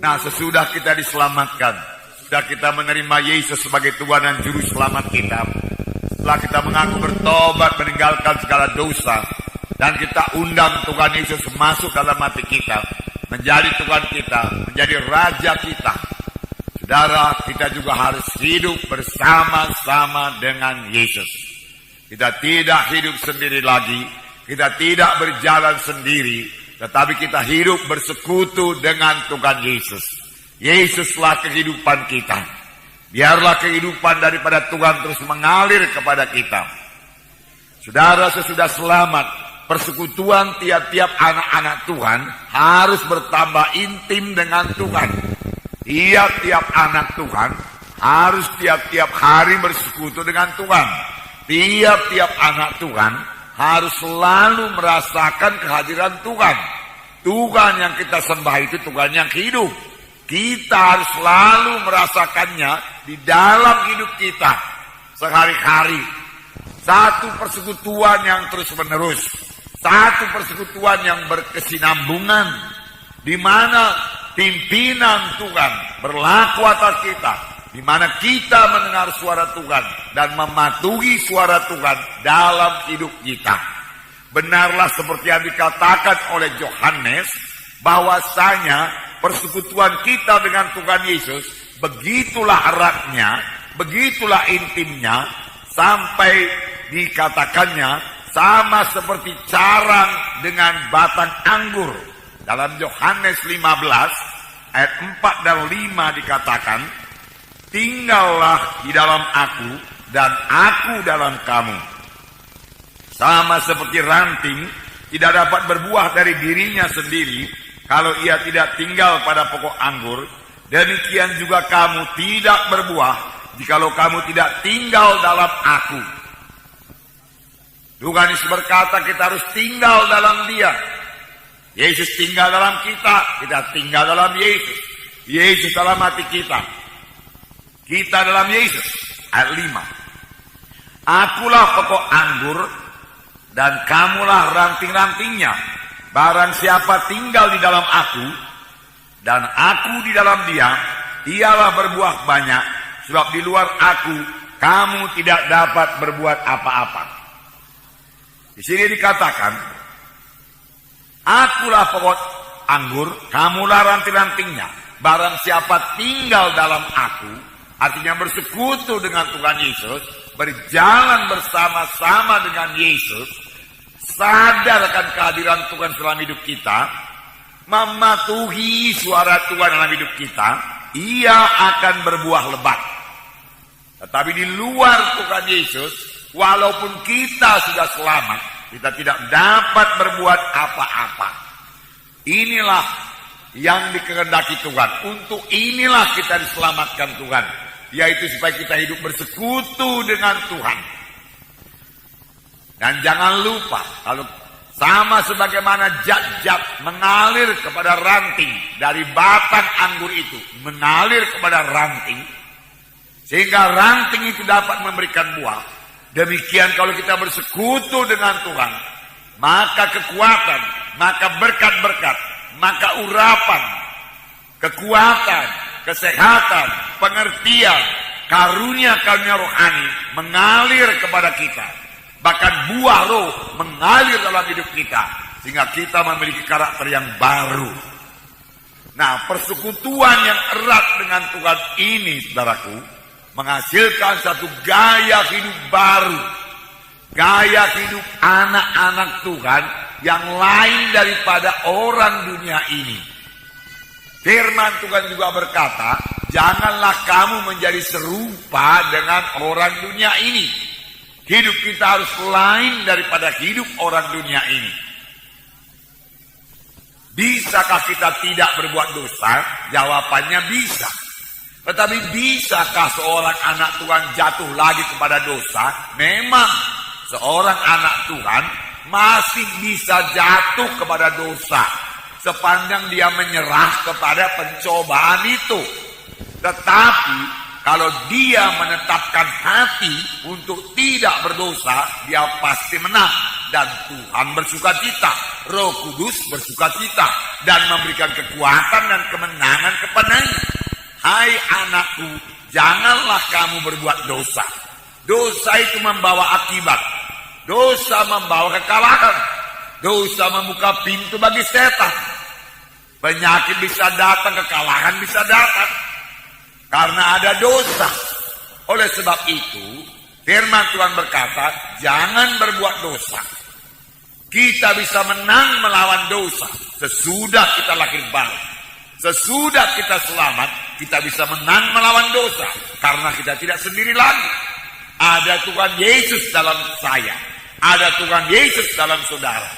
Nah, sesudah kita diselamatkan, sudah kita menerima Yesus sebagai Tuhan dan Juru Selamat kita, setelah kita mengaku bertobat meninggalkan segala dosa, dan kita undang Tuhan Yesus masuk dalam hati kita, menjadi Tuhan kita, menjadi Raja kita. Saudara, kita juga harus hidup bersama-sama dengan Yesus. Kita tidak hidup sendiri lagi, kita tidak berjalan sendiri, tetapi kita hidup bersekutu dengan Tuhan Yesus. Yesuslah kehidupan kita. Biarlah kehidupan daripada Tuhan terus mengalir kepada kita. Saudara, sesudah selamat, persekutuan tiap-tiap anak-anak Tuhan harus bertambah intim dengan Tuhan. Tiap-tiap anak Tuhan harus tiap-tiap hari bersekutu dengan Tuhan. Tiap-tiap anak Tuhan harus selalu merasakan kehadiran Tuhan. Tuhan yang kita sembah itu Tuhan yang hidup. Kita harus selalu merasakannya di dalam hidup kita sehari-hari. Satu persekutuan yang terus-menerus, satu persekutuan yang berkesinambungan, di mana pimpinan Tuhan berlaku atas kita, di mana kita mendengar suara Tuhan dan mematuhi suara Tuhan dalam hidup kita. Benarlah seperti yang dikatakan oleh Yohanes, bahwasanya persekutuan kita dengan Tuhan Yesus begitulah eratnya, begitulah intimnya, sampai dikatakannya sama seperti carang dengan batang anggur. Dalam Yohanes 15 ayat 4 dan 5 dikatakan, tinggallah di dalam aku dan aku dalam kamu. Sama seperti ranting tidak dapat berbuah dari dirinya sendiri kalau ia tidak tinggal pada pokok anggur, demikian juga kamu tidak berbuah jikalau kamu tidak tinggal dalam aku. Tuhan Yesus berkata kita harus tinggal dalam Dia. Yesus tinggal dalam kita, kita tinggal dalam Yesus. Yesus dalam hati kita, kita dalam Yesus. Ayat 5. Akulah pokok anggur dan kamulah ranting-rantingnya. Barang siapa tinggal di dalam aku dan aku di dalam dia, dialah berbuah banyak, sebab di luar aku kamu tidak dapat berbuat apa-apa. Di sini dikatakan, akulah pokok anggur, kamulah ranting-rantingnya. Barang siapa tinggal dalam aku, artinya bersekutu dengan Tuhan Yesus, berjalan bersama-sama dengan Yesus, sadar akan kehadiran Tuhan dalam hidup kita, mematuhi suara Tuhan dalam hidup kita, ia akan berbuah lebat. Tetapi di luar Tuhan Yesus, walaupun kita sudah selamat, kita tidak dapat berbuat apa-apa. Inilah yang dikehendaki Tuhan. Untuk inilah kita diselamatkan Tuhan, yaitu supaya kita hidup bersekutu dengan Tuhan. Dan jangan lupa, kalau sama sebagaimana zat-zat mengalir kepada ranting dari batang anggur itu, mengalir kepada ranting, sehingga ranting itu dapat memberikan buah. Demikian kalau kita bersekutu dengan Tuhan, maka kekuatan, maka berkat-berkat, maka urapan, kekuatan, kesehatan, pengertian, karunia-karunia rohani mengalir kepada kita. Bahkan buah roh mengalir dalam hidup kita, sehingga kita memiliki karakter yang baru. Nah, persekutuan yang erat dengan Tuhan ini, saudaraku, menghasilkan satu gaya hidup baru. Gaya hidup anak-anak Tuhan yang lain daripada orang dunia ini. Firman Tuhan juga berkata, janganlah kamu menjadi serupa dengan orang dunia ini. Hidup kita harus lain daripada hidup orang dunia ini. Bisakah kita tidak berbuat dosa? Jawabannya bisa. Tetapi bisakah seorang anak Tuhan jatuh lagi kepada dosa? Memang seorang anak Tuhan masih bisa jatuh kepada dosa sepanjang dia menyerah kepada pencobaan itu. Tetapi kalau dia menetapkan hati untuk tidak berdosa, dia pasti menang. dan Tuhan bersukacita. Roh Kudus bersukacita dan memberikan kekuatan dan kemenangan kepadanya. Hai anakku, janganlah kamu berbuat dosa. Dosa itu membawa akibat. Dosa membawa kekalahan. Dosa membuka pintu bagi setan. Penyakit bisa datang, kekalahan bisa datang. Karena ada dosa. Oleh sebab itu, firman Tuhan berkata, jangan berbuat dosa. Kita bisa menang melawan dosa sesudah kita lahir baru. Sesudah kita selamat, kita bisa menang melawan dosa. Karena kita tidak sendiri lagi. Ada Tuhan Yesus dalam saya. Ada Tuhan Yesus dalam saudara.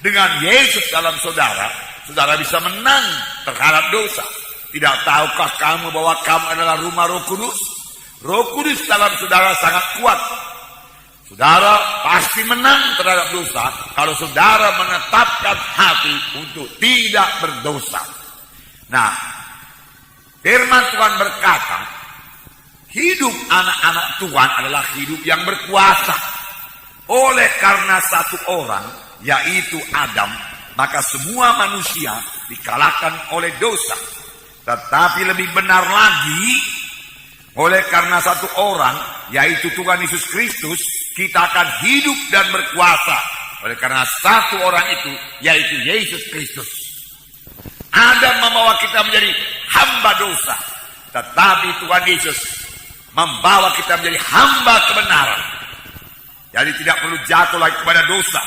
Dengan Yesus dalam saudara, saudara bisa menang terhadap dosa. Tidak tahukah kamu bahwa kamu adalah rumah Roh Kudus? Roh Kudus dalam saudara sangat kuat. Saudara pasti menang terhadap dosa kalau saudara menetapkan hati untuk tidak berdosa. Nah, firman Tuhan berkata, hidup anak-anak Tuhan adalah hidup yang berkuasa. Oleh karena satu orang, yaitu Adam, maka semua manusia dikalahkan oleh dosa. Tetapi lebih benar lagi, oleh karena satu orang, yaitu Tuhan Yesus Kristus, kita akan hidup dan berkuasa. Oleh karena satu orang itu, yaitu Yesus Kristus. Adam membawa kita menjadi hamba dosa. Tetapi Tuhan Yesus membawa kita menjadi hamba kebenaran. Jadi tidak perlu jatuh lagi kepada dosa.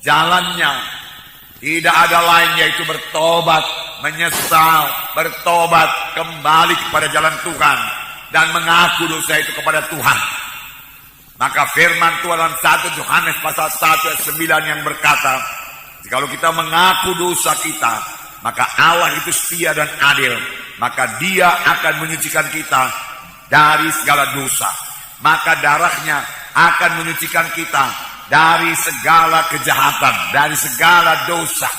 Jalannya tidak ada lain yaitu bertobat, menyesal, bertobat, kembali kepada jalan Tuhan dan mengaku dosa itu kepada Tuhan. Maka firman Tuhan dalam 1 Yohanes pasal 1 ayat 9 yang berkata, jikalau kita mengaku dosa kita, maka Allah itu setia dan adil, maka Dia akan menyucikan kita dari segala dosa. Maka darahnya akan menyucikan kita dari segala kejahatan, dari segala dosa.